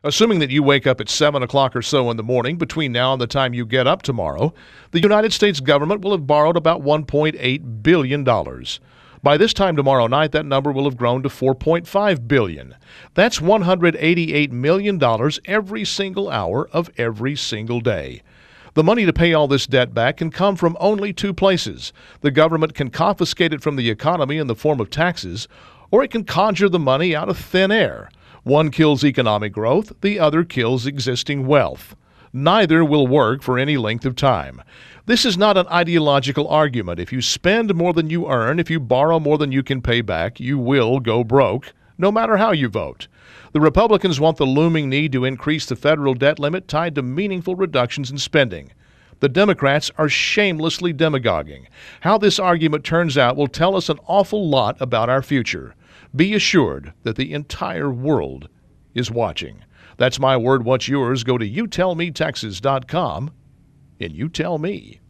Assuming that you wake up at 7 o'clock or so in the morning between now and the time you get up tomorrow, the United States government will have borrowed about $1.8 billion. By this time tomorrow night, that number will have grown to $4.5 billion. That's $188 million every single hour of every single day. The money to pay all this debt back can come from only two places. The government can confiscate it from the economy in the form of taxes, or it can conjure the money out of thin air. One kills economic growth, the other kills existing wealth. Neither will work for any length of time. This is not an ideological argument. If you spend more than you earn, if you borrow more than you can pay back, you will go broke, no matter how you vote. The Republicans want the looming need to increase the federal debt limit tied to meaningful reductions in spending. The Democrats are shamelessly demagoguing. How this argument turns out will tell us an awful lot about our future. Be assured that the entire world is watching. That's my word. What's yours? Go to youtellmetexas.com and you tell me.